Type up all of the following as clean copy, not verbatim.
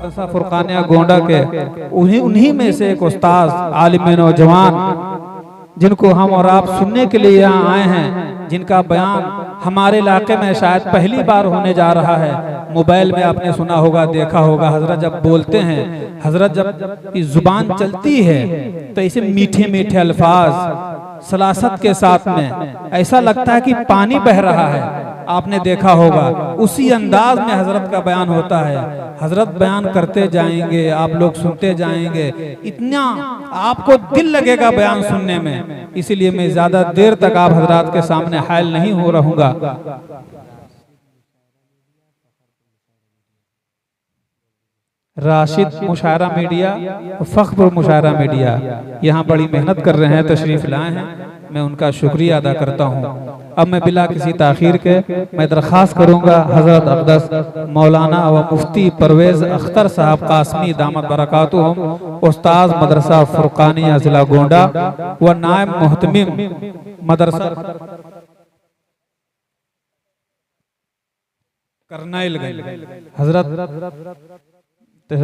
मदरसा फुरकानिया गोंडा के उन्हीं में से एक उस्ताद आलिम नौजवान जिनको हम और आप सुनने के लिए यहाँ आए हैं, जिनका बयान हमारे इलाके में शायद पहली बार होने जा रहा है। मोबाइल में आपने सुना होगा, देखा होगा, हजरत जब बोलते हैं, हजरत जब जुबान चलती है तो ऐसे मीठे मीठे अल्फाज सलासत के साथ में ऐसा लगता है कि पानी बह रहा है। आपने देखा होगा, उसी अंदाज में हजरत का बयान होता है। हजरत बयान करते जाएंगे, आप लोग सुनते जाएंगे, इतना आपको दिल लगेगा बयान सुनने में। इसीलिए मैं ज्यादा देर तक आप हजरात के सामने हायल नहीं हो रहूंगा। राशिद मुशायरा मीडिया, फख्र मुशायरा मीडिया यहाँ बड़ी मेहनत कर रहे हैं, तशरीफ लाए हैं, मैं उनका शुक्रिया अदा करता हूँ। अब मैं बिला किसी ताखीर के मैं दरख्वास्त करूँगा हजरत अक़दस मौलाना व मुफ्ती परवेज़ अख्तर साहब कासमी दामत बरकातुहुम, उस्ताद मदरसा फुरकानिया जिला गोंडा व नायब मुहतमिम मदरसा करनाइलगंज, हजरत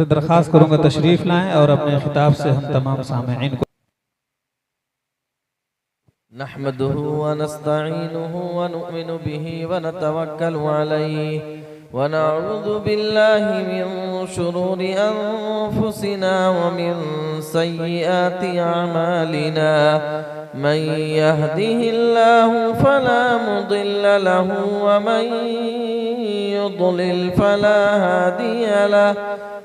दरख्वास्त करूंगा तशरीफ लाएं और अपने खिताब से हम तमाम सामेईन को नहमदुहु व नस्तईनुहु व नुमिनु बिही व नतवक्कलु अलैहि व नऊज़ु बिल्लाहि मिन शुरूरि अनफुसिना व मिन सय्यिआति अमालिना मन यहदिहिल्लाहु फला मुदिल्ल लहु व मन युद्लिल फला हादिय लहु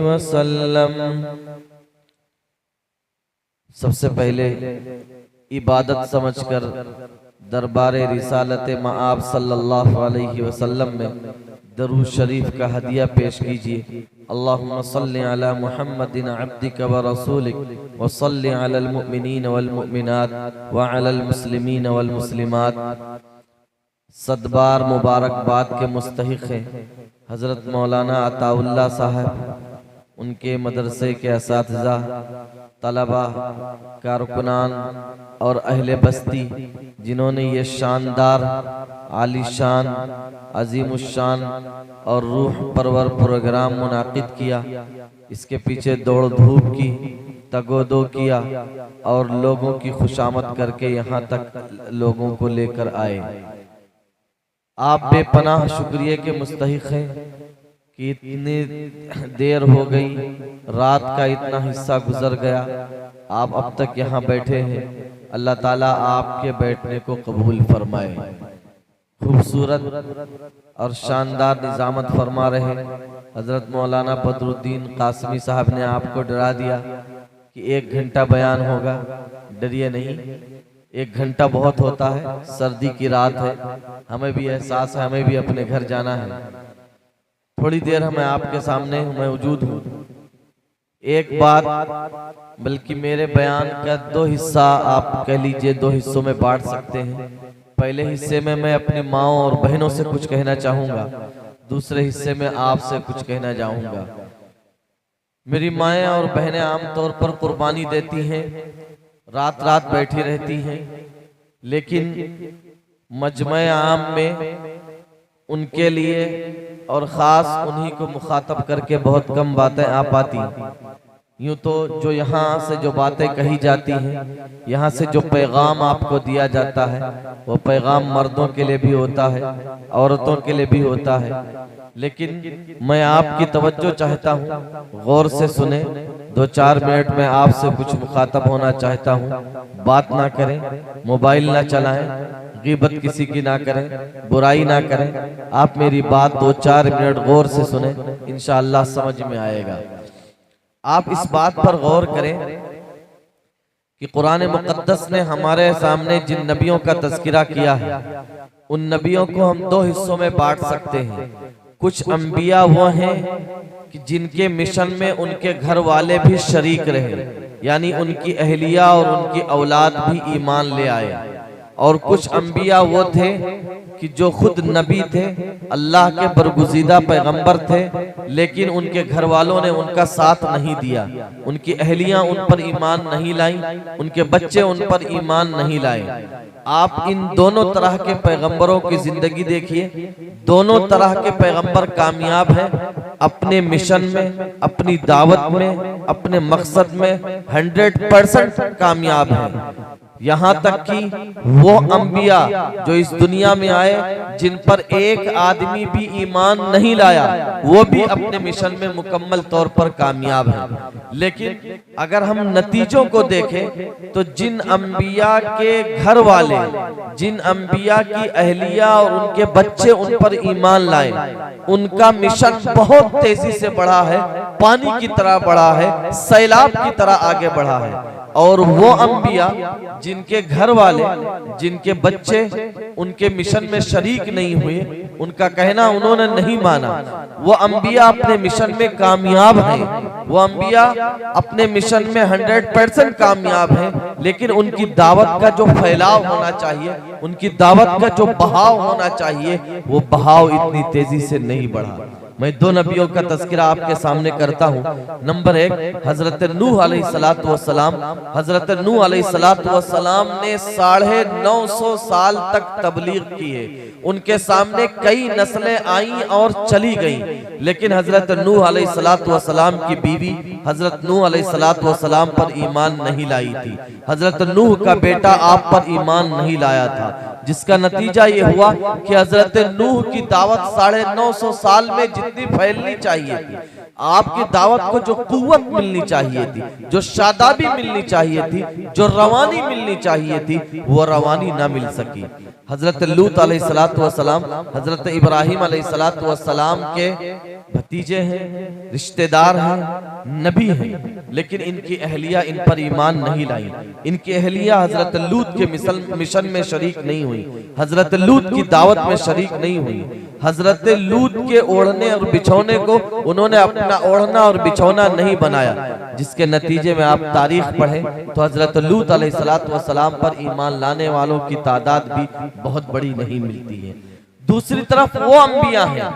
वसल्लम। सबसे पहले इबादत समझकर दरबारे रिसालत माआब सल्लल्लाहु अलैहि वसल्लम में दरूद शरीफ का हदिया पेश कीजिए। अल्लाहुम्मा सल्लि अला मुहम्मदिन अब्दिका व रसूलिक व सल्लि अलल मुमिनीन वल मुमिनात व अलल मुस्लिमीन वल मुस्लिमात। सदबार मुबारकबाद के मुस्तहिक़ हैं हज़रत मौलाना अताउल्लाह साहब, उनके मदरसे के असातिज़ा, तलबा, कारकुनान और अहले बस्ती, जिन्होंने ये शानदार, आलीशान, अजीमुशान और रूह परवर प्रोग्राम मुनाकिद किया। इसके पीछे दौड़ धूप की, तगोदो किया और लोगों की खुशामद करके यहाँ तक लोगों को लेकर आए। आप बेपनाह शुक्रिया के मुस्तहिक़ हैं कि इतनी देर हो गई, रात का इतना हिस्सा गुजर गया, आप अब तक यहाँ बैठे हैं। अल्लाह ताला आपके बैठने को कबूल फरमाए। खूबसूरत और शानदार निजामत फरमा रहे हजरत मौलाना बदरुद्दीन कासमी साहब ने आपको डरा दिया कि 1 घंटा बयान होगा। डरिए नहीं, 1 घंटा बहुत होता है। सर्दी की रात है, हमें भी एहसास है, हमें भी अपने घर जाना है। थोड़ी देर मैं आपके सामने मौजूद हूँ। एक बात, बल्कि मेरे बयान का 2 हिस्सा आप कह लीजिए, 2 हिस्सों में बांट सकते हैं। पहले हिस्से में मैं अपनी माँओं और बहनों से कुछ कहना चाहूँगा, दूसरे हिस्से में आपसे कुछ कहना चाहूँगा। मेरी माएँ और बहनें आमतौर पर कुर्बानी देती हैं, रात रात बैठी रहती हैं, लेकिन मजमे आम में उनके लिए और ख़ास उन्हीं को मुखातब करके बहुत कम बातें आ पाती। यूँ तो जो यहाँ से जो बातें कही जाती हैं, यहाँ से जो पैगाम आपको दिया जाता है, वो पैगाम मर्दों के लिए भी होता है, औरतों के लिए भी होता है। लेकिन मैं आपकी तवज्जो चाहता हूँ, गौर से सुने। 2-4 मिनट में आपसे कुछ मुखातब होना चाहता हूँ। बात ना करें, मोबाइल ना चलाएं, गीबत किसी की ना करें, बुराई ना करें। आप मेरी बात 2-4 मिनट गौर से सुने, इंशाअल्लाह समझ में आएगा। आप इस बात पर गौर करें कि कुरान मुक़द्दस ने हमारे सामने जिन नबियों का तज़किरा किया है, उन नबियों को हम 2 हिस्सों में बांट सकते हैं। कुछ अंबिया वो हैं कि जिनके मिशन में उनके घर वाले भी शरीक रहे, यानी उनकी अहलिया और उनकी औलाद भी ईमान ले आए। और कुछ अंबिया वो थे कि जो खुद नबी थे, अल्लाह के बरगुज़ीदा पैगंबर थे, लेकिन उनके घर वालों ने उनका साथ नहीं दिया, उनकी अहलियां उन पर ईमान नहीं लाई, उनके बच्चे उन पर ईमान नहीं लाए। आप इन दोनों तरह के पैगंबरों की जिंदगी देखिए, दोनों तरह के पैगंबर कामयाब हैं अपने मिशन में, अपनी दावत में, अपने मकसद में 100% कामयाब हैं। यहाँ तक कि वो अंबिया जो इस दुनिया में आए, जिन पर एक आदमी भी ईमान नहीं लाया, वो भी अपने मिशन में मुकम्मल तौर पर कामयाब हैं। लेकिन अगर हम नतीजों को देखें तो जिन अंबिया के घर वाले, जिन अंबिया की अहलिया और उनके बच्चे उन पर ईमान लाए, उनका मिशन बहुत तेजी से बढ़ा है, पानी की तरह बढ़ा है, सैलाब की तरह आगे बढ़ा है। और वो अंबिया जिनके घर वाले, जिनके बच्चे उनके मिशन में शरीक नहीं हुए, उनका कहना उन्होंने नहीं माना, वो अंबिया अपने मिशन में कामयाब हैं। वो अंबिया अपने मिशन में 100% कामयाब हैं, लेकिन उनकी दावत का जो फैलाव होना चाहिए, उनकी दावत का जो बहाव होना चाहिए, वो बहाव इतनी तेजी से नहीं बढ़ा। मैं 2 नबियों का तज़किरा आपके सामने करता हूँ। नंबर 1, हजरत नूह अलैहिस्सलातु वस्सलाम। हजरत नूह अलैहिस्सलातु वस्सलाम ने 950 साल तक तबलीग की है। उनके सामने कई नस्लें आईं और चली गईं, लेकिन हजरत नूह अलैहिस्सलातु वस्सलाम की बीवी हजरत नूह अलैहिस्सलातु वस्सलाम पर ईमान नहीं लाई थी। हजरत नूह का बेटा आप पर ईमान नहीं लाया था, जिसका नतीजा ये हुआ कि हजरत नूह की दावत 950 साल में जितनी फैलनी चाहिए थी, आपकी दावत को जो कुव्वत मिलनी चाहिए थी, जो शादाबी मिलनी चाहिए थी, जो रवानी मिलनी चाहिए थी, वो रवानी ना मिल सकी। हजरत लूत अलैहिस्सलातु वस्सलाम हजरत इब्राहिम अलैहिस्सलातु वस्सलाम के भतीजे हैं, रिश्तेदार हैं, नबी हैं, लेकिन इनकी अहलिया इन पर ईमान नहीं लाई। इनकी अहलिया हजरत लूत के मिशन में शरीक नहीं हुई, हजरत लूत की दावत में शरीक नहीं हुई। हजरत लूत के ओढ़ने और बिछौने को उन्होंने अपना ओढ़ना और बिछौना नहीं बनाया, जिसके नतीजे में आप तारीख पढ़ें तो हजरत लूत अलैहिस्सलातु वस्सलाम पर ईमान लाने वालों की तादाद भी बहुत बड़ी नहीं मिलती है। दूसरी तरफ वो अंबिया हैं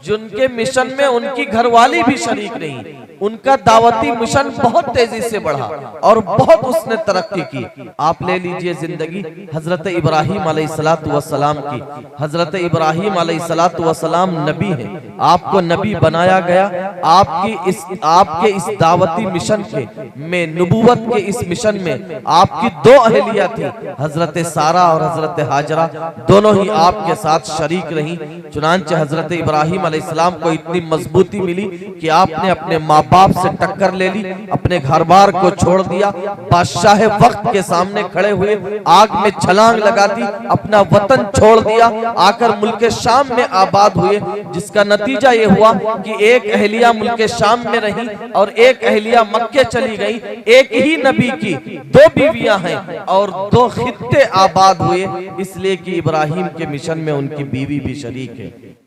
जिनके मिशन में उनकी घरवाली भी शरीक नहीं, उनका दावती मिशन बहुत तेजी से बढ़ा और बहुत उसने तरक्की की। आप ले लीजिए जिंदगी हजरत इब्राहिम अलैहिस्सलातु वस्सलाम की। हजरत इब्राहिम अलैहिस्सलातु वस्सलाम नबी हैं, आपको नबी बनाया गया। आपके इस दावती मिशन के में, नबूवत के इस मिशन में आपकी 2 अहलिया थी, हजरत सारा और हजरत हाजरा, दोनों ही आपके साथ शरीक रही। चुनांचे हजरत इब्राहिम अलैहिस्सलाम को इतनी मजबूती मिली कि आपने अपने माँ बाप से टक्कर ले ली, अपने घर बार को छोड़ दिया, बादशाह वक्त के सामने खड़े हुए, आग में छलांग लगा दी, अपना वतन छोड़ दिया, आकर मुल्क शाम में आबाद हुए, जिसका नतीजा ये हुआ कि एक अहलिया मुल्क शाम में रही और एक अहलिया मक्के चली गई। एक ही नबी की 2 बीवियां हैं और 2 खित्ते आबाद हुए, इसलिए कि इब्राहिम के मिशन में उनकी बीवी भी शरीक है।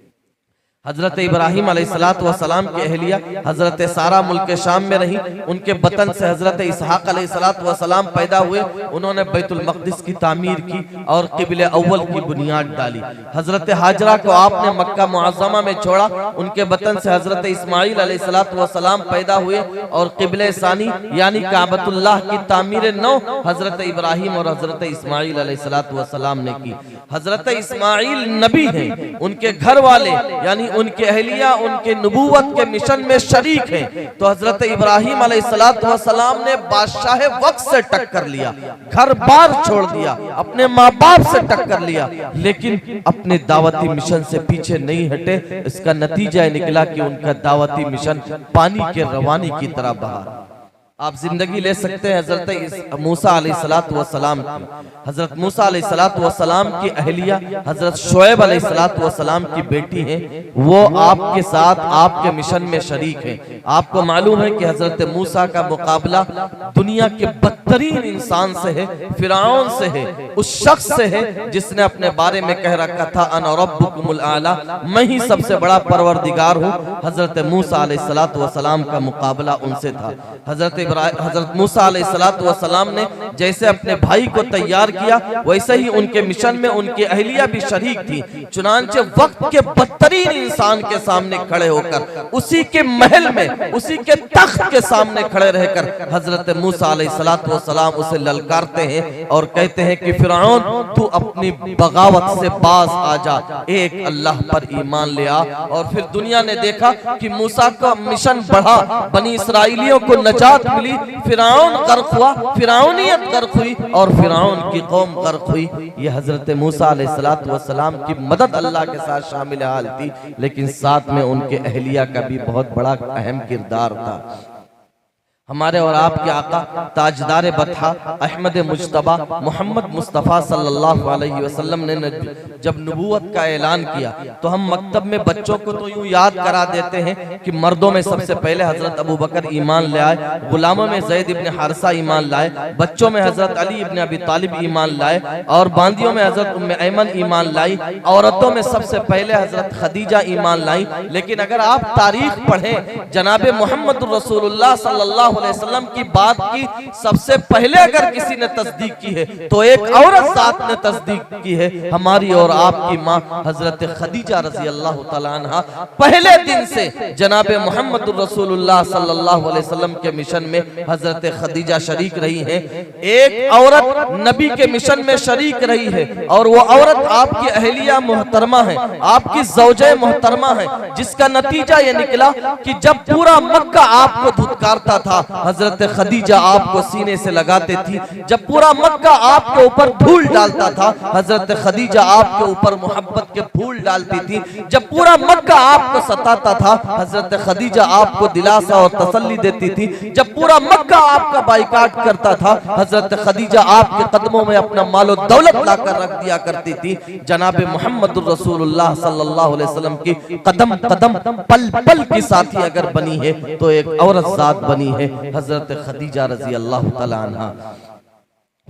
हजरत इब्राहिम अलैहिस्सलातु वस्सलाम की अहलिया हजरत सारा मुल्क शाम में रही, उनके बतन से हजरत इसहाक अलैहिस्सलातु वस्सलाम पैदा हुए। उन्होंने बैतुल मक़दिस की तामीर की और क़िबले अव्वल की बुनियाद डाली। हजरत हाजरा को आपने मक्का मुअज़्ज़मा में छोड़ा, उनके बतन से हजरत इस्माइल अलैहिस्सलातु वस्सलाम पैदा हुए और क़िबले सानी यानी काबतुल्लाह की तामीर 9 हजरत इब्राहिम और हजरत इस्माइल अलैहिस्सलातु वस्सलाम ने की। हजरत इस्माइल नबी हैं, उनके घर वाले यानी उनके अहलिया उनके नबूवत के मिशन में शरीक हैं। तो हजरत इब्राहिम अलैहिस्सलातु वस्सलाम ने बादशाह वक्त से टक्कर लिया, घर बार छोड़ दिया, अपने माँ बाप से टक्कर लिया, लेकिन अपने दावती मिशन से पीछे नहीं हटे। इसका नतीजा निकला कि उनका दावती मिशन पानी के रवानी की तरह बहा। आप जिंदगी ले सकते हैं हजरत मूसा अलैहिस्सलातु वस्सलाम की। हजरत मूसा अलैहिस्सलातु वस्सलाम की अहलिया हजरत शुएब अलैहिस्सलातु वस्सलाम की बेटी हैं, वो आपके साथ आपके मिशन में शरीक हैं। आपको मालूम है कि हजरत मूसा का मुकाबला दुनिया के बदतरीन इंसान से है, फिरौन से है, उस शख्स से है जिसने अपने बारे में कह रखा था अना रब्बुकुमुल आला, मैं ही सबसे बड़ा परवरदिगार हूँ। हजरत मूसा अलैहिस्सलातु वस्सलाम का मुकाबला उनसे था। हजरत मूसा अलैहिस्सलातु वस्सलाम ने जैसे अपने भाई को तैयार किया, वैसे ही उनके मिशन में उनकी अहलिया भी शरीक थी। चुनांचे वक्त के बदतरीन इंसान के सामने खड़े होकर, उसी के महल में, उसी के तख्त के सामने खड़े रहकर हजरत मूसा अलैहिस्सलातु वस्सलाम उसे ललकारते हैं और कहते हैं कि फिरौन तू अपनी बगावत से बाज आ जा, एक अल्लाह पर ईमान ले आ। और फिर दुनिया ने देखा कि मूसा का मिशन बढ़ा, बनी इसराइलियों को नजात मिली, फिरौन गर्क हुआ, फिरौनियत गर्क हुई और फिरौन की कौम गर्क हुई। ये हजरत मूसा अलैहिस्सलातु वस्सलाम की मदद अल्लाह के साथ शामिल हाल थी, लेकिन साथ में उनके अहलिया का भी बहुत बड़ा अहम किरदार था। हमारे और आपके आका ताजदार बतहा अहमद मुज्तबा मोहम्मद मुस्तफ़ा सल्लल्लाहु अलैहि वसल्लम ने जब नबूवत का ऐलान किया तो हम मकतब में बच्चों को तो यूं याद करा देते हैं कि मर्दों में सबसे पहले हजरत अबू बकर ईमान ले आए, गुलामों में ज़ैद इब्न हारिसा ईमान लाए, बच्चों में हजरत अली इब्न अबी तालिब ईमान लाए और बांदियों में हजरत उम्मे ऐमन ईमान लाई, औरतों में सबसे पहले हजरत खदीजा ईमान लाई। लेकिन अगर आप तारीख पढ़ें, जनाबे मोहम्मद रसूलुल्लाह सल्लल्लाहु अलैहि वसल्लम की बात की सबसे पहले अगर किसी ने तस्दीक की है तो एक औरत साथ ने तस्दीक की है, हमारी और आपकी माँ हजरत खदीजा रजी अल्लाह तआला अन्हा पहले दिन से जनाबे मोहम्मद रसूलुल्लाह सल्लल्लाहु अलैहि वसल्लम के मिशन में हजरत खदीजा शरीक रही हैं। एक औरत नबी के मिशन में शरीक रही है और वो औरत आपकी अहलिया मोहतरमा है, आपकी ज़ौजे मोहतरमा है, जिसका नतीजा ये निकला कि जब पूरा मक्का आपको धुतकारता था हजरत खदीजा आपको सीने से लगाते थी, जब पूरा मक्का आपके ऊपर धूल डालता था हजरत खदीजा आपके ऊपर मोहब्बत के फूल डालती थी, जब पूरा मक्का आपको सताता था हजरत खदीजा आपको दिलासा और तसल्ली देती थी, जब पूरा मक्का आपका बाइकाट करता था हजरत खदीजा आपके कदमों में अपना मालो दौलत लाकर रख दिया करती थी। जनाबे मोहम्मद रसूलुल्लाह सल्लल्लाहु अलैहि वसल्लम की कदम कदम पल पल की साथी अगर बनी है तो एक औरत साथ बनी है हजरत खदीजा रजी अल्लाह तआला अन्हा।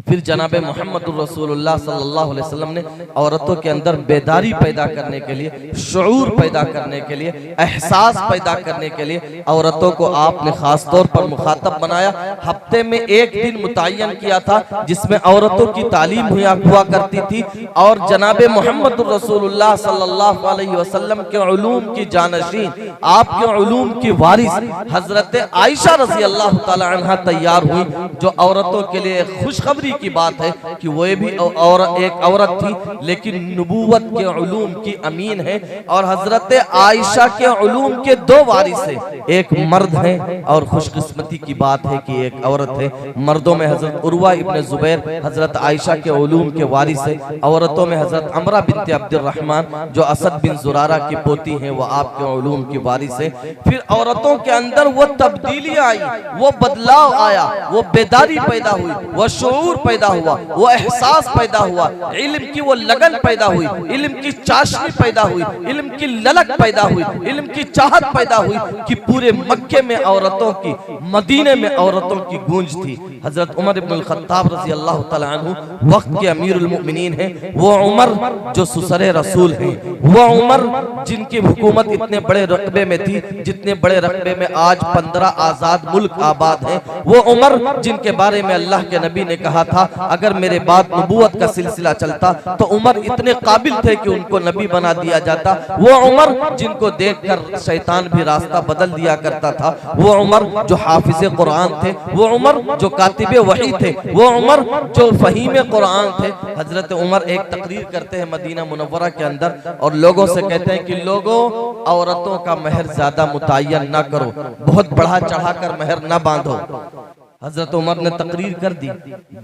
फिर जनाबे मोहम्मद रसूलुल्लाह सल्लल्लाहु अलैहि वसल्लम ने औरतों के अंदर बेदारी पैदा करने के लिए, शऊर पैदा करने के लिए, एहसास पैदा करने के लिए औरतों को आपने खास तौर पर मुखातब बनाया। हफ्ते में एक दिन मुतय्यन किया था जिसमें औरतों की तालीम हुआ करती थी और जनाबे मोहम्मद रसूलुल्लाह सल्लल्लाहु अलैहि वसल्लम के उलूम की जानशीन, आपके उलूम की वारिस हजरत आयशा रजी अल्लाह तआला अन्हा तैयार हुई, जो औरतों के लिए खुशखबरी की बात है कि वो भी और एक औरत थी लेकिन नबूवत के उलूम की अमीन है और हजरत आयशा के उलूम के दो वारिस है, एक मर्द है और खुशकिस्मती की बात है कि एक औरत है। मर्दों में हजरत उर्वा इब्न जुबैर हजरत आयशा के उलूम के वारिस है, औरतों में हजरत अमरा बिन्त अब्दुर्रहमान जो असद बिन जुरारा की पोती है वो आपके उलूम की वारिस है। फिर औरतों के अंदर वो तब्दीली आई, वो बदलाव आया, वो बेदारी पैदा हुई, वो शऊर पैदा हुआ, वो एहसास पैदा हुआ, इल्म की वो लगन पैदा हुई, इल्म की चाशनी पैदा हुई, इल्म की ललक पैदा हुई, इल्म की चाहत पैदा हुई कि पूरे मक्के में औरतों की, मदीने में औरतों की गूंज थी। हजरत उमर इब्न अल-खत्ताब रजी अल्लाह तआला अन्हु वक्त के अमीरुल मोमिनीन हैं, वो उमर जो सुसरे रसूल हैं, वो उमर जिनकी हुकूमत इतने बड़े रकबे में थी जितने बड़े रकबे में आज 15 आजाद मुल्क आबाद हैं, वो उमर जिनके बारे में अल्लाह के नबी ने कहा था अगर मेरे बाद नबूवत का सिलसिला चलता तो उमर इतने काबिल थे कि उनको नबी बना दिया जाता, वो उमर जिनको देखकर शैतान भी रास्ता बदल दिया करता था, वो उमर जो हाफिज़े कुरान थे, वो उमर जो कातिबे वही थे, वो उमर जो फहीम कुरान थे। हजरत उमर एक तकरीर करते हैं मदीना मुनव्वरा के अंदर और लोगों से कहते हैं कि लोगों औरतों का महर ज्यादा मुतय्यन ना करो, बहुत बढ़ा चढ़ाकर महर ना बांधो। हजरत उमर ने तकरीर कर दी।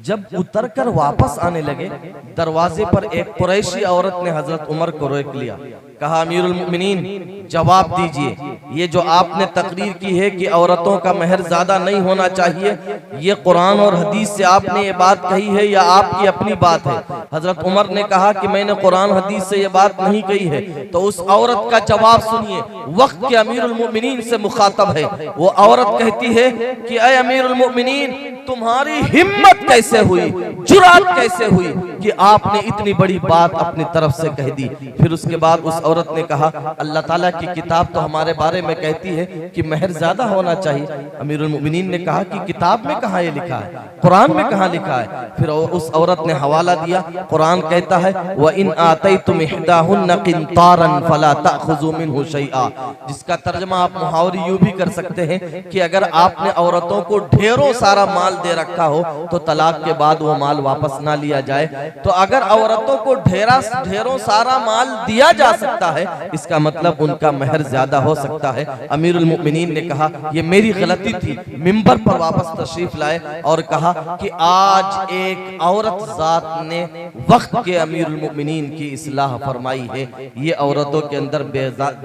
जब उतरकर वापस आने लगे दरवाजे पर एक कुरैशी औरत ने हजरत उमर को रोक लिया, कहा अमीरुल मोमिनीन जवाब दीजिए, ये जो आपने तकरीर की है कि औरतों का महर ज्यादा नहीं होना चाहिए, ये कुरान और हदीस से आपने ये बात कही है या आपकी अपनी बात है? हजरत उमर ने कहा कि मैंने कुरान हदीस से ये बात नहीं कही है। तो उस औरत का जवाब सुनिए, वक्त के अमीरुल मोमिनीन से मुखातब है। वो औरत कहती है कि अय अमीरुल मोमिनीन, तुम्हारी हिम्मत कैसे हुई, जुरात कैसे हुई कि आपने इतनी बड़ी बात अपनी तरफ से कह दी? फिर उसके बाद उस औरत ने कहा, अल्लाह ताला की किताब तो हमारे बारे में कहती है कि महर ज्यादा होना चाहिए। अमीरुल मोमिनीन ने कहा कि किताब में कहाँ ये लिखा है, कुरान में कहाँ लिखा है? फिर उस औरत ने हवाला दिया, कुरान कहता है व इन आतैतुम इहदाहुन्ना किंतारन फला ताखुजू मिनहु शैआ, जिसका तर्जुमा आप मुहावरी यूं भी कर सकते हैं कि अगर आपने औरतों को ढेरों सारा माल दे रखा हो तो तलाक के बाद वो माल वापस ना लिया जाए। तो अगर औरतों को ढेरों सारा माल दिया जा सकता है, इसका मतलब उनका महर ज्यादा हो सकता है। अमीरुल मोमिनीन ने कहा ये मेरी गलती थी। मिंबर पर वापस तशरीफ लाए और कहा कि आज एक औरत जात ने वक्त के अमीरुल मोमिनीन की इस्लाह फरमाई है। ये औरतों के अंदर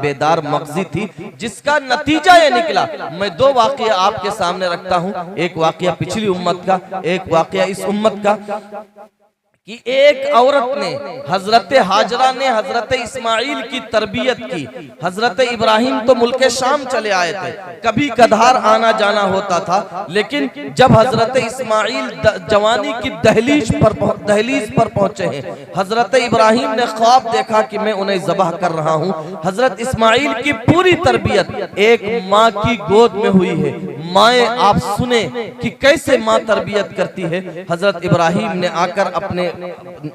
बेदार मगजी थी, जिसका नतीजा ये निकला। मैं दो वाकया आपके सामने रखता हूं, एक वाकया पिछली उम्मत का, एक वाकया इस उम्मत का, कि एक औरत ने, हजरत हाजरा ने हजरत इस्माइल की तरबियत की। हजरत इब्राहिम तो मुल्के शाम चले आए थे, कभी कधार आना जाना होता था, लेकिन जब हजरत इस्माइल जवानी की दहलीज पर पहुंचे हैं, हजरत इब्राहिम ने ख्वाब देखा कि मैं उन्हें ज़बह कर रहा हूं। हजरत इस्माइल की पूरी तरबियत एक माँ की गोद में हुई है। माएँ आप सुने कि कैसे माँ तरबियत करती है। हजरत इब्राहिम ने आकर अपने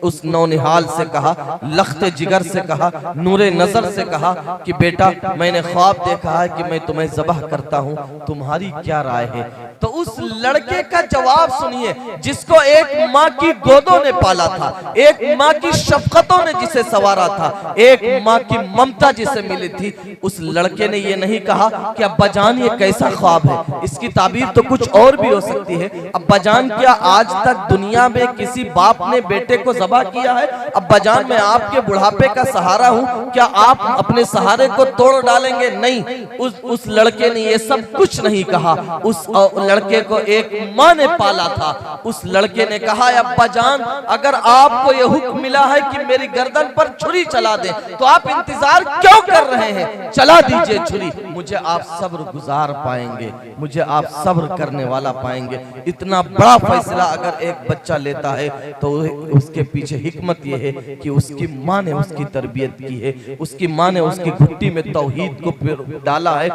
उस नौनिहाल से कहा, लख्ते जिगर से कहा, नूरे नजर से कहा कि बेटा मैंने ख्वाब देखा है कि मैं तुम्हें ज़बह करता हूं, तुम्हारी क्या राय है? तो उस लड़के का जवाब सुनिए, जिसको एक माँ की गोदों ने पाला था, एक माँ की शफकतों ने जिसे सवारा था, एक माँ की ममता जिसे मिली थी। उस लड़के ने ये नहीं कहा कि अब्बा जान ये कैसा ख्वाब है, इसकी ताबीर तो कुछ और भी हो सकती है। अब्बा जान क्या आज तक दुनिया में किसी बाप ने बेटे को ज़बह किया है? अब्बा जान मैं आपके बुढ़ापे का सहारा हूँ, क्या आप अपने सहारे को तोड़ डालेंगे? नहीं, उस लड़के ने ये सब कुछ नहीं कहा। उस लड़के को एक माँ ने पाला था। उस लड़के ने कहा, अब्बा जान अगर आपको ये हुक्म मिला है कि मेरी गर्दन पर छुरी चला दें, तो आप इंतजार क्यों कर रहे हैं? चला दीजिए छुरी, मुझे आप सब्र गुजार पाएंगे, मुझे आप सब्र करने वाला पाएंगे। इतना बड़ा फैसला अगर एक बच्चा लेता है तो उसके पीछे हिकमत यह है कि उसकी माँ ने उसकी तरबियत की है, उसकी माँ ने उसकी घुट्टी में तौहीद को डाला है,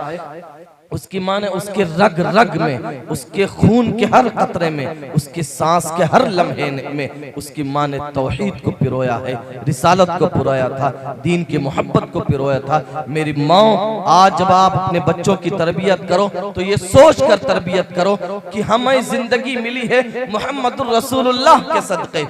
उसकी माँ ने उसके रग रग में, उसके खून के हर कतरे में, उसके सांस के हर लम्हे में उसकी माँ ने तौहीद को पिरोया है, रिसालत को पिरोया था, दीन की मोहब्बत को पिरोया था। मेरी माँ, आज जब आप अपने बच्चों की तरबियत करो तो ये सोच कर तरबियत करो कि हमें जिंदगी मिली है मुहम्मदुर रसूलुल्लाह के सदक़े,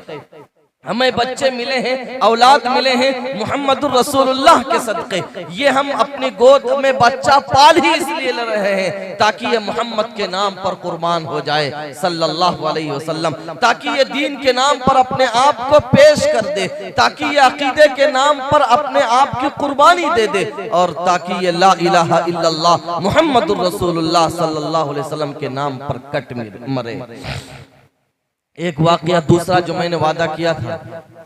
हमें बच्चे मिले हैं, औलाद मिले हैं मुहम्मदुर रसूलुल्लाह के सदक़े। ये हम अपनी गोद में बच्चा पाल ही इसलिए ले रहे हैं ताकि ये मोहम्मद के नाम पर कुर्बान हो जाए सल्लल्लाहु अलैहि वसल्लम, ताकि ये दीन के नाम पर अपने आप को पेश कर दे, ताकि ये अकीदे के नाम पर अपने आप की कुर्बानी दे दे, और ताकि ये ला इलाहा इल्लल्लाह मुहम्मदुर रसूलुल्लाह सल्लल्लाहु अलैहि वसल्लम के नाम पर कट मरे। एक वाकया दूसरा जो मैंने वादा किया था,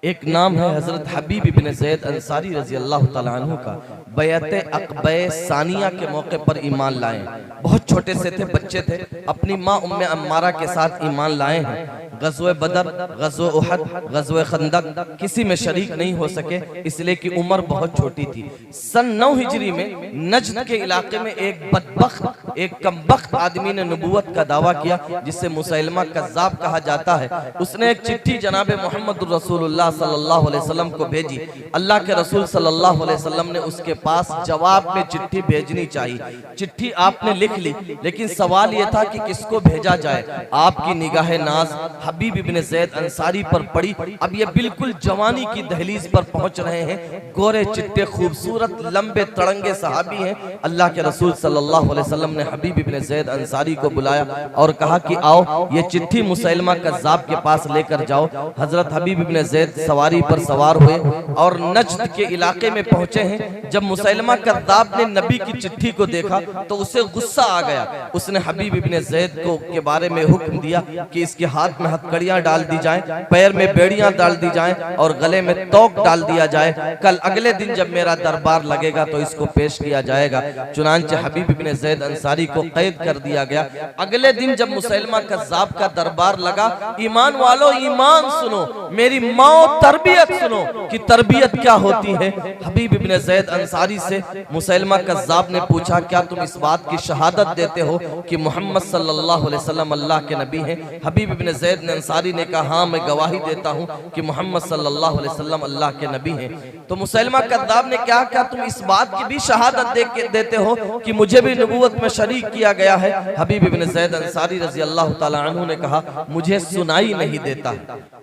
एक नाम है हजरत हबीब इब्न ज़ैद अंसारी रजी अल्लाह तआला अन्हु का। बैअत अक़बा सानिया के मौके पर ईमान लाए, बहुत छोटे से थे, बच्चे थे, अपनी माँ उम्मे अम्मारा के साथ ईमान लाए हैं। ग़ज़वे बदर, ग़ज़वे उहद, ग़ज़वे खंदक किसी में शरीक नहीं हो सके, इसलिए कि उम्र बहुत छोटी थी। सन 9 हिजरी में नज्द के इलाके में एक बदबख्त, एक कमबख्त आदमी ने नबूवत का दावा किया, जिसे मुसैलमा कज़्ज़ाब कहा जाता है। उसने एक चिट्ठी जनाबे मुहम्मदुर रसूलुल्लाह सल्लल्लाहु अलैहि वसल्लम को भेजी। अल्लाह के रसूल सल्लल्लाहु अलैहि वसल्लम ने उसके पास जवाब में चिट्ठी भेजनी चाहिए। चिट्ठी आपने लिख ली, लेकिन सवाल यह था कि किसको भेजा जाए। आपकी निगाह नाज हबीब इब्ने ज़ैद अंसारी पर पड़ी। अब ये बिल्कुल जवानी की दहलीज पर पहुंच रहे हैं। गोरे चिट्टे खूबसूरत लंबे तड़ंगे सहाबी हैं। अल्लाह के रसूल सल्लल्लाहु अलैहि वसल्लम ने हबीब इब्ने ज़ैद अंसारी को बुलाया और कहा कि आओ ये चिट्ठी मुसैलमा कज़्ज़ाब के पास लेकर जाओ। हजरत हबीब इब्ने ज़ैद सवारी पर सवार हुए और नज्द के इलाके में पहुंचे हैं। जब मुसैलमा कज़्ज़ाब ने नबी की चिट्ठी को देखा तो उसे गुस्सा आ गया। उसने हबीब इब्ने ज़ैद को के बारे में हुक्म दिया कि इसके हाथ में हथकड़ियां डाल दी जाएं, पैर में बेड़ियां डाल दी जाएं और गले में तोक डाल दिया जाए। कल अगले दिन जब मेरा दरबार लगेगा तो इसको पेश किया जाएगा। चुनांचे हबीब इब्ने ज़ैद अंसारी को कैद कर दिया गया। अगले दिन जब मुसैलमा कज़्ज़ाब का दरबार लगा, ईमान वालों ईमान सुनो, मेरी माओ तरबियत सुनो कि तरबियत क्या होती है। हबीब इब्ने ज़ैद अंसारी से मुसैलमा कज़्ज़ाब ने पूछा, क्या तुम इस बात की शहादत देते हो कि मोहम्मद सल्लल्लाहु अलैहि वसल्लम अल्लाह के नबी हैं? हबीब इब्ने ज़ैद अंसारी ने कहा, हाँ मैं गवाही देता हूँ कि मोहम्मद सल्लल्लाहु अलैहि वसल्लम अल्लाह के नबी हैं। तो मुसैलमा कज़्ज़ाब ने क्या कहा, तुम इस बात की भी शहादत देते हो कि मुझे भी नबूवत में शरीक किया गया है? हबीब इब्ने ज़ैद अंसारी रज़ी अल्लाह ताला अन्हु ने कहा, मुझे सुनाई नहीं देता।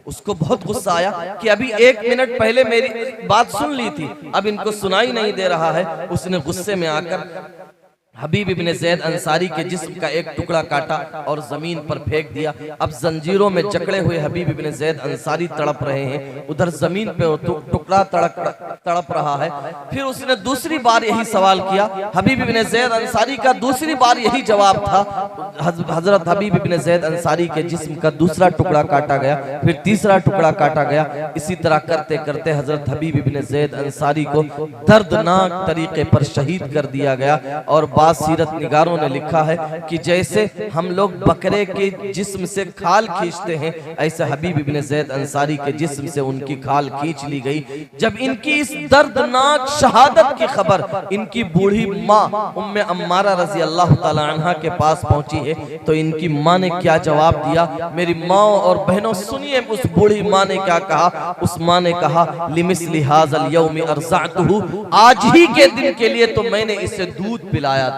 उसको बहुत गुस्सा आया कि अभी 1 मिनट पहले मेरी बात सुन ली थी, अब इनको सुनाई नहीं दे रहा है। उसने गुस्से में आकर हबीब इब्ने ज़ैद अंसारी के जिस्म का एक टुकड़ा काटा और जमीन पर फेंक दिया। अब जंजीरों में जकड़े हुए हबीब इब्ने ज़ैद अंसारी तड़प रहे हैं, उधर जमीन पे टुकड़ा तड़प रहा है। फिर उसने दूसरी बार यही सवाल किया। हबीब इब्ने ज़ैद अंसारी का दूसरी बार यही जवाब था। हजरत हबीब इब्ने ज़ैद अंसारी के जिस्म का दूसरा टुकड़ा काटा गया, फिर तीसरा टुकड़ा काटा गया। इसी तरह करते करते हजरत हबीब इब्ने ज़ैद अंसारी को दर्दनाक तरीके पर शहीद कर दिया गया। और सीरत निगारों ने लिखा है कि जैसे हम लोग बकरे के जिस्म से खाल खींचते हैं, ऐसे हबीब इब्ने ज़ैद अंसारी के जिस्म से उनकी खाल खींच ली गई। जब इनकी इस दर्दनाक शहादत की खबर इनकी बूढ़ी माँ उम्मे अम्मारा रज़ी अल्लाह ताला अन्हा के पास पहुंची है, तो इनकी माँ ने क्या जवाब दिया? मेरी माँ और बहनों सुनिए, उस बूढ़ी माँ ने क्या कहा। उस माँ ने कहा, लिमिस्लि हाज़ल यौमि अर्ज़अतहु, आज ही के दिन के लिए तो मैंने इसे दूध पिलाया था।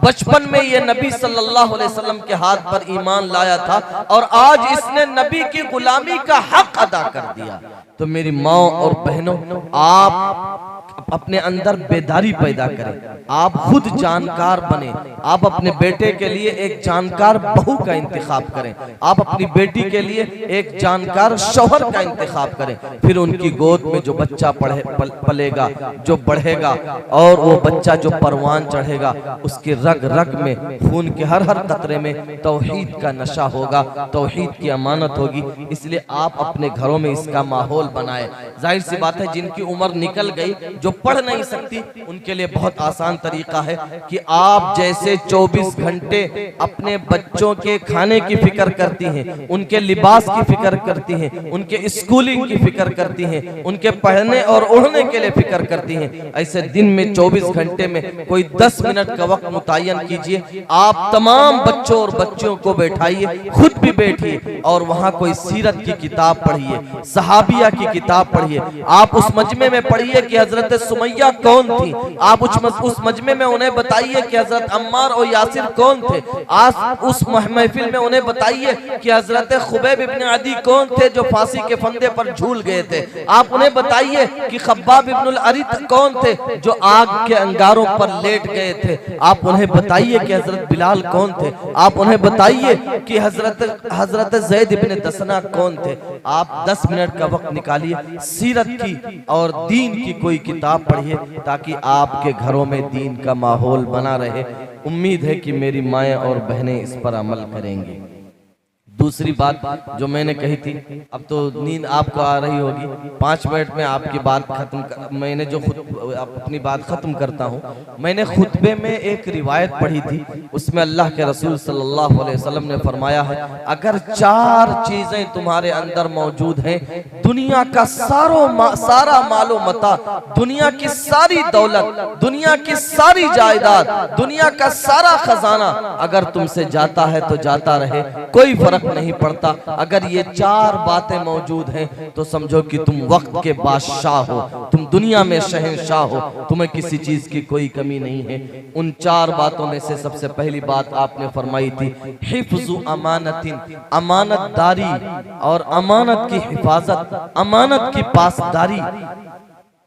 बचपन में ये नबी सल्लल्लाहु अलैहि वसल्लम के हाथ पर ईमान लाया था और आज इसने नबी की गुलामी का हक अदा कर दिया। तो मेरी माँ और बहनों, आप अपने अंदर बेदारी पैदा करें, आप खुद जानकार बने, आप अपने बेटे के लिए एक जानकार बहू का इंतखाब करें, आप अपनी बेटी के लिए एक जानकार शौहर का इंतखाब करें। फिर उनकी गोद में जो बच्चा पलेगा, जो बढ़ेगा और वो बच्चा जो परवान चढ़ेगा, उसके रग रग में, खून के हर हर कतरे में तौहीद का नशा होगा, तौहीद की अमानत होगी। इसलिए आप अपने घरों में इसका माहौल बनाए। जाहिर सी बात है, जिनकी उम्र निकल गई, जो पढ़ नहीं सकती, उनके लिए बहुत आसान तरीका है कि आप जैसे 24 घंटे अपने बच्चों के खाने की फिक्र करती हैं, उनके लिबास की फिक्र करती हैं, उनके स्कूलिंग की फिक्र करती हैं, उनके पढ़ने और उड़ने के लिए फिक्र करती हैं, ऐसे दिन में 24 घंटे में कोई 10 मिनट का वक्त मुतय्यन कीजिए। आप तमाम बच्चों और बच्चियों को बैठाइए, खुद भी बैठिए और वहाँ कोई सीरत की किताब पढ़िए, सहाबिया की किताब पढ़िए। आप उस मजमे में पढ़िए कि हजरत सुमैया कौन थी। आप उस मजमे में उन्हें बताइए कि हजरत अम्मार और यासिर कौन थे। आज उस महफिल में उन्हें बताइए कि हजरत खुबैब इब्ने अदी कौन थे जो फांसी के फंदे पर झूल गए थे। आप उन्हें बताइए कि खब्बाब इब्नुल अरित कौन थे जो आग के अंगारों पर लेट गए थे। आप उन्हें बताइए कि हजरत बिलाल कौन थे। आप उन्हें बताइए कि हजरत ज़ैद इब्ने दसना कौन थे। आप 10 मिनट का वक्त निकालिए, सीरत की और दीन की कोई किताब पढ़िए ताकि आपके घरों में दीन का माहौल बना रहे। उम्मीद है कि मेरी माएँ और बहनें इस पर अमल करेंगी। दूसरी बात जो मैंने कही थी, अब तो नींद आपको आ रही होगी, 5 मिनट में आपकी बात मैंने जो अपनी बात खत्म करता हूँ। मैंने खुतबे में एक रिवायत पढ़ी थी, उसमें अल्लाह के रसूल सल्लल्लाहु अलैहि वसल्लम ने फरमाया है, अगर 4 चीजें तुम्हारे अंदर मौजूद हैं, दुनिया का सारा मालो मता, दुनिया की सारी दौलत, दुनिया की सारी जायदाद, दुनिया का सारा खजाना अगर तुमसे जाता है तो जाता रहे, कोई फर्क फर्क नहीं पड़ता। अगर ये 4 बातें मौजूद हैं तो समझो कि तुम वक्त के बादशाह हो, तुम दुनिया में शहंशाह हो, तुम्हें किसी चीज की कोई कमी नहीं है। उन 4 बातों में से सबसे पहली बात आपने फरमाई थी हिफ्ज़ु अमानतिन, अमानतदारी और अमानत की हिफाजत, अमानत की पासदारी,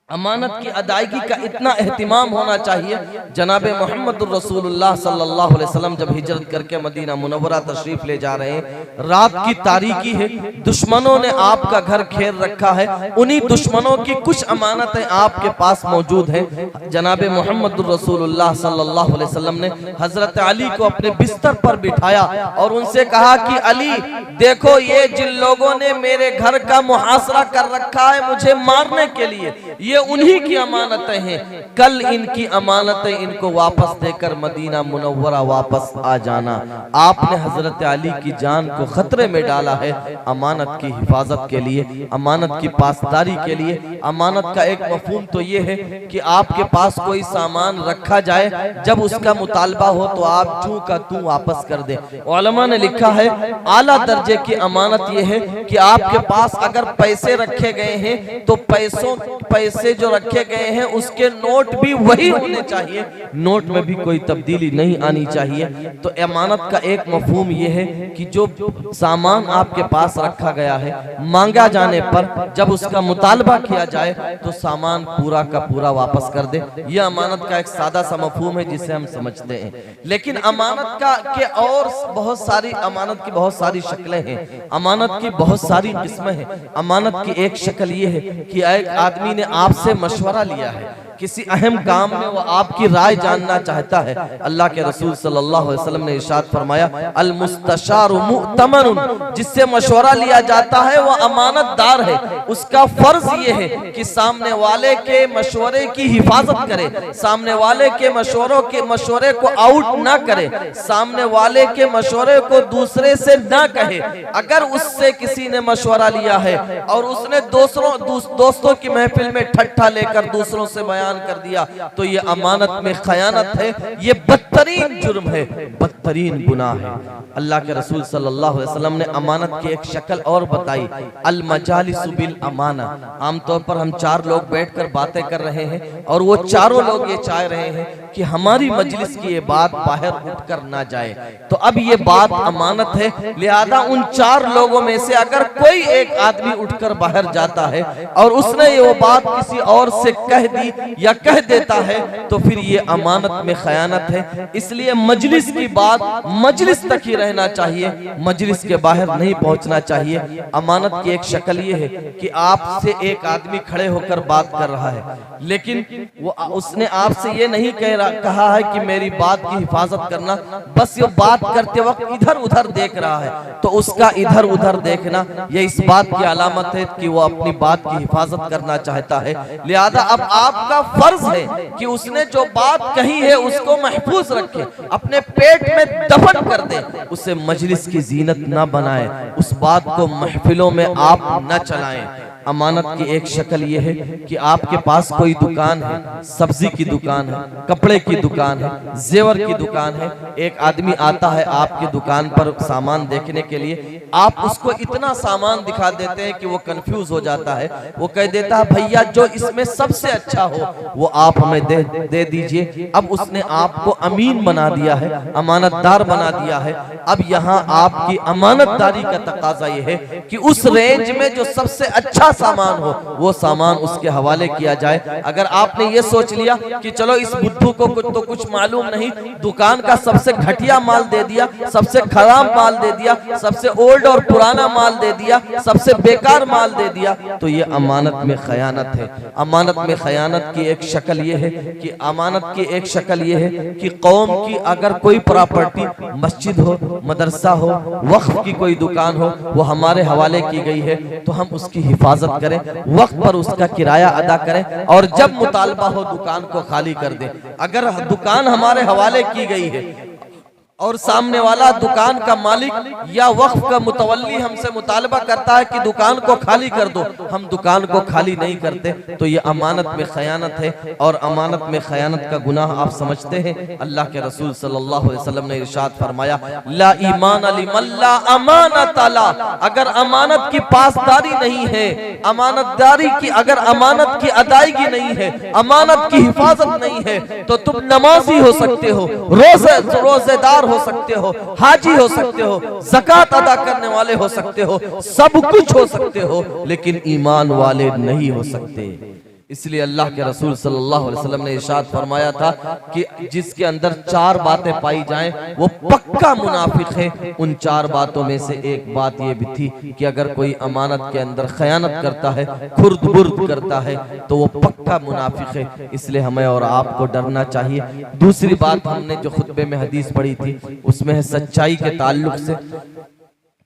अमानत की अदायगी का इतना एहतिमाम होना चाहिए। जनाबे मोहम्मद रसूलुल्लाह सल्लल्लाहु अलैहि वसल्लम जब हिजरत करके मदीना मुनव्वरा तशरीफ ले जा रहे हैं, रात की तारीकी है, दुश्मनों ने आपका घर घेर रखा है, उन्हीं दुश्मनों की कुछ अमानतें आपके पास मौजूद हैं। जनाबे मोहम्मद रसूलुल्लाह सल्लल्लाहु अलैहि वसल्लम ने हजरत अली को अपने बिस्तर पर बिठाया और उनसे कहा कि अली देखो, ये जिन लोगों ने मेरे घर का मुहासरा कर रखा है मुझे मारने के लिए, ये उन्हीं की अमानतें हैं। कल इनकी अमानतें इनको वापस देकर मदीना मुनव्वरा वापस आ जाना। आपने हजरत अली की जान को खतरे में डाला है अमानत की हिफाजत के लिए, अमानत की पासदारी के लिए। अमानत का एक मफहूम तो ये है कि आपके पास कोई सामान रखा जाए, जब उसका मुतालबा हो तो आप चूं का तू वापस कर दे। उलमा ने लिखा है आला दर्जे की अमानत ये है कि आपके पास अगर पैसे रखे गए हैं तो पैसे जो रखे गए हैं उसके नोट भी वही होने चाहिए, नोट में भी कोई तब्दीली नहीं आनी चाहिए। तो अमानत का एक मफहूम ये है कि जो सामान आपके पास रखा गया है, मांगा जाने पर जब उसका मुतालबा किया जाए तो सामान पूरा का पूरा वापस कर दे। यह अमानत का एक सादा सा मफहूम है जिसे हम समझते हैं। लेकिन अमानत का के और बहुत सारी अमानत की बहुत सारी शक्लें हैं, अमानत की बहुत सारी किस्में हैं। अमानत की एक शक्ल ये है कि एक आदमी ने आपसे मशवरा लिया है, किसी अहम काम में वो आपकी राय जानना चाहता है। अल्लाह के रसूल सल्लल्लाहु अलैहि वसल्लम ने इरशाद फरमाया अल मुस्तशारु मुअतमनुन, जिससे मशवरा लिया जाता है वो अमानतदार है। उसका फर्ज ये है कि सामने वाले के मशवरे की हिफाजत करे, सामने वाले के मशवरे को आउट ना करे, सामने वाले के मशवरे को दूसरे से ना कहे। अगर उससे किसी ने मशवरा लिया है और उसने दोस्तों की महफिल में ठट्ठा लेकर दूसरों से बयान कर दिया तो ये अमानत में खयानत है, ये बदतरीन जुर्म है, बदतरीन गुनाह है। अल्लाह के रसूल सल्लल्लाहु अलैहि वसल्लम ने अमानत की एक शक्ल और बताई अल मजालिसु बिल अमाना। आमतौर पर हम 4 लोग बैठकर बातें कर रहे हैं और वो चारों लोग ये चाह रहे हैं कि हमारी मजलिस की ये बात बाहर उठकर ना जाए, तो अब ये बात अमानत है। लिहाजा उन 4 लोगों में से अगर कोई एक आदमी उठकर बाहर जाता है और उसने ये वो बात किसी और से कह दी या कह देता है तो फिर ये अमानत में खयानत है। इसलिए मजलिस की बात मजलिस तक ही रहना चाहिए, मजलिस के बाहर नहीं पहुंचना चाहिए। अमानत की एक शक्ल ये है कि आपसे एक आदमी खड़े होकर बात कर रहा है, लेकिन वो उसने आपसे ये नहीं कहा है कि मेरी बात की हिफाजत करना, बस ये बात करते वक्त इधर उधर देख रहा है, तो उसका इधर उधर देखना ये इस बात की अलामत है कि वो अपनी बात की हिफाजत करना चाहता है। लिहाजा अब आपका फर्ज है कि उसने जो बात कही है उसको महफूज रखे, अपने पेट में दफन कर दे, उसे मजलिस की जीनत ना बनाए, उस बात को महफिलों में आप न चलाएं। अमानत की एक शक्ल ये है कि आपके पास कोई दुकान है, सब्जी की दुकान है, कपड़े की दुकान है, जेवर की दुकान है। एक आदमी आता है आपकी दुकान पर सामान देखने के लिए, आप उसको इतना सामान दिखा देते हैं कि वो कंफ्यूज हो जाता है। वो कह देता है भैया जो इसमें सबसे अच्छा हो वो आप हमें दे दीजिए। अब उसने आपको अमीन बना दिया है, अमानतदार बना दिया है। अब यहाँ आपकी अमानतदारी का तकाजा ये है कि उस रेंज में जो सबसे अच्छा सामान हो वो सामान उसके हवाले किया जाए। अगर आपने ये सोच लिया कि चलो इस बुद्धू को कुछ मालूम नहीं, दुकान का सबसे घटिया माल दे दिया, सबसे खराब माल दे दिया, सबसे ओल्ड और पुराना माल दे दिया, सबसे बेकार माल दे दिया, तो ये अमानत में खयानत है। अमानत में खयानत की एक शक्ल ये है कि अमानत की एक शक्ल ये है कि कौम की अगर कोई प्रॉपर्टी, मस्जिद हो, मदरसा हो, वक्फ की कोई दुकान हो, वो हमारे हवाले की गई है तो हम उसकी हिफाजत करें, वक्त पर उसका किराया अदा करें और जब मुतालबा हो दुकान को खाली कर दें। अगर दुकान हमारे हवाले की गई है और सामने वाला दुकान का मालिक या वक्फ का मुतवल्ली हमसे मुतालबा करता है कि दुकान को खाली कर दो, हम दुकान को खाली नहीं करते, तो ये अमानत में खयानत है। और अमानत में खयानत का गुनाह आप समझते हैं। अल्लाह के रसूल सल्लल्लाहु अलैहि वसल्लम ने इरशाद फरमाया, ला ईमान लिमन ला अमानत ला, अगर अमानत की पासदारी नहीं है, अमानतदारी की अगर अमानत की अदायगी नहीं है, अमानत की हिफाजत नहीं है, तो तुम नमाजी हो सकते हो, रोजेदार हो सकते हो, हाजी हो सकते हो, ज़कात अदा करने वाले हो सकते हो, सब कुछ हो सकते हो, लेकिन ईमान वाले नहीं हो सकते। इसलिए अल्लाह के रसूल सल्लल्लाहु अलैहि वसल्लम ने इरशाद फरमाया था कि जिसके अंदर 4 बातें पाई जाएं वो पक्का मुनाफिक है। उन 4 बातों में से एक बात ये भी थी कि अगर कोई अमानत के अंदर खयानत करता है, खुर्द बुर्द करता है, तो वो पक्का मुनाफिक है। इसलिए हमें और आपको डरना चाहिए। दूसरी बात हमने जो खुतबे में हदीस पढ़ी थी उसमें है सच्चाई के ताल्लुक से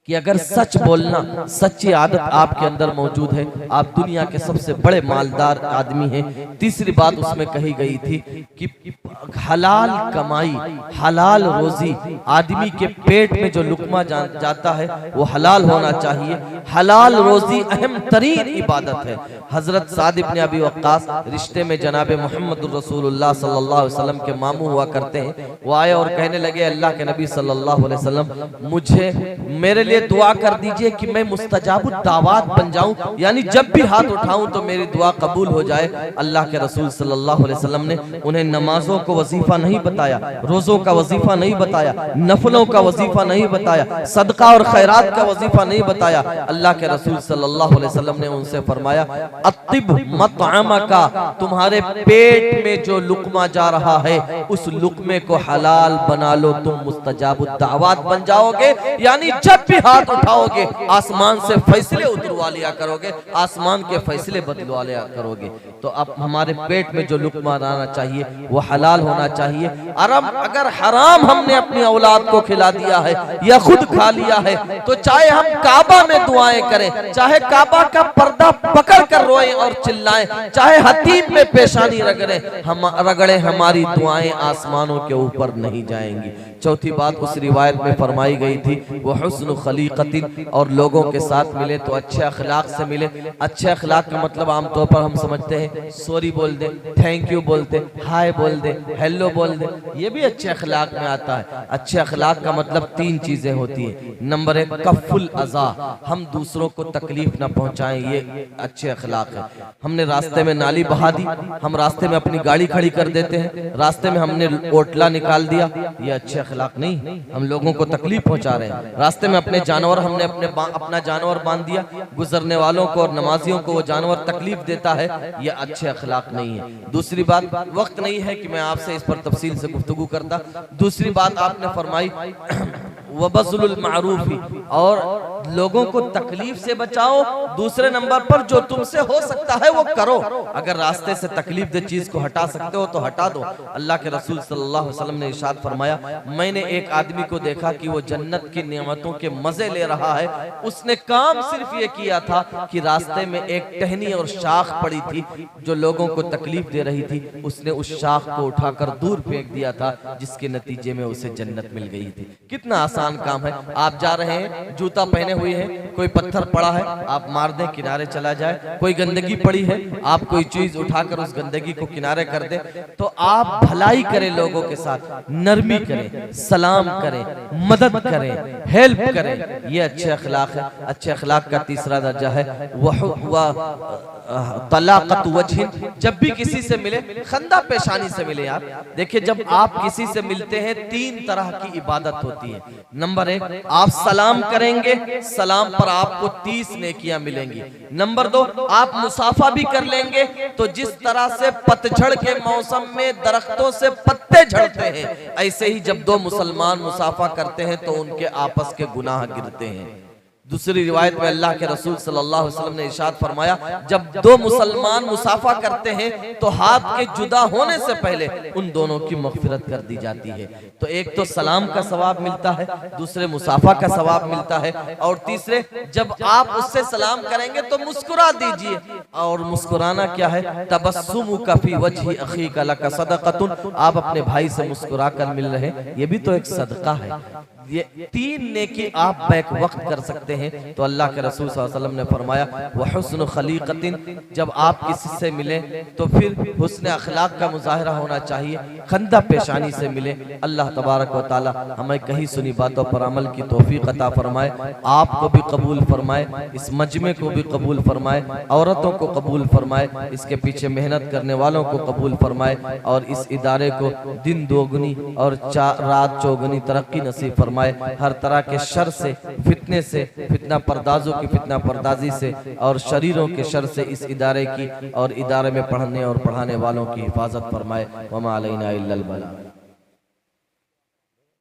कि अगर सच बोलना, सच्ची आदत आपके अंदर मौजूद है, आप दुनिया के सबसे बड़े मालदार आदमी हैं। तीसरी बात उसमें कही गई थी कि हलाल कमाई, हलाल रोजी, आदमी के पेट में जो लुकमा जाता है वो हलाल होना चाहिए। हलाल रोजी अहम तरीन इबादत है। हजरत साद इब्न अबी वक्कास रिश्ते में जनाब मोहम्मद रसूलुल्लाह सल्लल्लाहु अलैहि वसल्लम के मामू हुआ करते हैं। वो आए और कहने लगे, अल्लाह के नबी सल्लल्लाहु अलैहि वसल्लम, मुझे मेरे लिए दुआ कर दीजिए कि मैं मुस्तजाबुद दावात बन जाऊं, यानी जब भी हाथ उठाऊं तो मेरी दुआ कबूल हो जाए। अल्लाह के रसूल सल्लल्लाहु अलैहि वसल्लम ने उन्हें नमाजों को वजीफा नहीं बताया, रोजों का वजीफा नहीं बताया, नफलों का वजीफा नहीं बताया, सदका और खैरात का वजीफा नहीं बताया। अल्लाह के रसूल सल्लल्लाहु अलैहि वसल्लम ने उनसे फरमाया, अतिब मतअमका, तुम्हारे पेट में जो लुकमा जा रहा है उस लुकमे को हलाल बना लो, तुम मुस्तजाबुद दावात बन जाओगे। यानी जब भी हाथ उठाओगे आसमान से फैसले उतरवा लिया करोगे, आसमान के फैसले बदलवा लिया करोगे। तो अब हमारे पेट में जो लुकमा आना चाहिए वो हलाल होना चाहिए। अगर हराम हमने अपनी औलाद को खिला दिया है या खुद खा लिया है, तो चाहे हम काबा में दुआएं करें, चाहे काबा का पर्दा पकड़ कर रोएं और चिल्लाएं, चाहे हतीम में पेशानी रगड़े, हमारी दुआएं आसमानों के ऊपर नहीं जाएंगी। चौथी बात उस रिवायत में फरमाई गई थी, वो हुस्न खलीकतिन, और लोगों के साथ मिले तो अच्छे अखलाक से मिले। अच्छे अखलाक का मतलब आमतौर पर हम समझते हैं सॉरी बोल दे, थैंक यू बोल दे, हाय बोल दे, हेलो बोल दे, ये भी अच्छे अखलाक में आता है। अच्छे अखलाक का मतलब 3 चीजें होती है। नंबर 1 कफुल अज़ा, हम दूसरों को तकलीफ ना पहुंचाएं, ये अच्छे अखलाक है। हमने रास्ते में नाली बहा दी, हम रास्ते में अपनी गाड़ी खड़ी कर देते हैं, रास्ते में हमने ओटला निकाल दिया, ये अच्छे अखलाक नहीं, हम लोगों को तकलीफ पहुंचा रहे हैं। रास्ते में अपने जानवर, हमने अपना जानवर बांध दिया, गुजरने वालों को और नमाजियों को वो जानवर तकलीफ देता है, ये अच्छे अखलाक नहीं है। दूसरी बात, वक्त नहीं है कि मैं आपसे इस पर तफसील से गुफ्तगू करता। दूसरी बात आपने फरमाई वबज़लुल मारूफी, और लोगों को तकलीफ से बचाओ। दूसरे नंबर पर जो तुमसे हो सकता है वो करो। अगर रास्ते से तकलीफ दे चीज को हटा सकते हो तो हटा दो। अल्लाह के रसूल सल्लल्लाहु अलैहि वसल्लम ने इरशाद फरमाया, मैंने एक आदमी को देखा कि वो जन्नत की नेमतों के मजे ले रहा है। उसने काम सिर्फ ये किया था कि रास्ते में एक टहनी और शाख पड़ी थी जो लोगों को तकलीफ दे रही थी, उसने उस शाख को उठाकर दूर फेंक दिया था, जिसके नतीजे में उसे जन्नत मिल गई थी। कितना आसान काम है। आप जा रहे हैं, जूता पहने हुए हैं, कोई पत्थर पड़ा है, आप मार दें, किनारे चला जाए। कोई गंदगी पड़ी है, आप कोई चीज उठाकर उस गंदगी को किनारे कर दें। तो आप भलाई करें, लोगों के साथ नरमी करें, सलाम करें, मदद करें, हेल्प करें, ये अच्छे अखलाक है। अच्छे अखलाक का तीसरा दर्जा है वह तलाक़त वजहिन, जब भी किसी से मिले खंदा पेशानी से मिले। यार देखिए, जब आप किसी से मिलते हैं 3 तरह की इबादत होती है। नंबर 1, आप सलाम करेंगे, सलाम पर आपको 30 नेकियां मिलेंगी। नंबर 2, आप मुसाफा भी कर लेंगे, तो जिस तरह से पतझड़ के मौसम में दरख्तों से पत्ते झड़ते हैं, ऐसे ही जब 2 मुसलमान मुसाफा करते हैं तो उनके आपस के गुनाह गिरते हैं। दूसरी रिवायत में अल्लाह के रसूल सल्लल्लाहु अलैहि वसल्लम ने इरशाद फरमाया, जब दो मुसलमान मुसाफा करते हैं तो हाथ के जुदा होने से पहले उन दोनों की मग़फ़िरत कर दी जाती है। तो एक तो सलाम का सवाब मिलता है, दूसरे मुसाफा का सवाब मिलता है, और तीसरे जब आप उससे सलाम करेंगे तो मुस्कुरा दीजिए। और मुस्कुराना क्या है? तबस्सुमुका फी वजहि अखीका लका सदक़तुन, आप अपने भाई से मुस्कुरा कर मिल रहे हैं, ये भी तो एक सदका है। ये तीन नेकी आप बैक वक्त कर सकते हैं। तो अल्लाह के रसूल सल्लल्लाहु अलैहि वसल्लम ने फरमाया व हुस्न खलीक़तिन, जब आप किसी से मिले तो फिर हुस्न अखलाक का मुजाहरा होना चाहिए, खंदा पेशानी से मिले। अल्लाह तबारक व तआला हमें कहीं सुनी बातों पर अमल की तौफीक अता फरमाए, आपको भी कबूल फरमाए, इस मजमे को भी कबूल फरमाए, औरतों को कबूल फरमाए, इसके पीछे मेहनत करने वालों को कबूल फरमाए, और इस इदारे को दिन दोगुनी और रात चौगुनी तरक्की नसीब फरमाए। हर तरह के शर से, फितने से, फितना पर्दाजों की फितना पर्दाजी से और शरीरों के शर से इस इदारे की और इदारे में पढ़ने और पढ़ाने वालों की हिफाजत फरमाए। वमा अलैना इल्लल बलाग।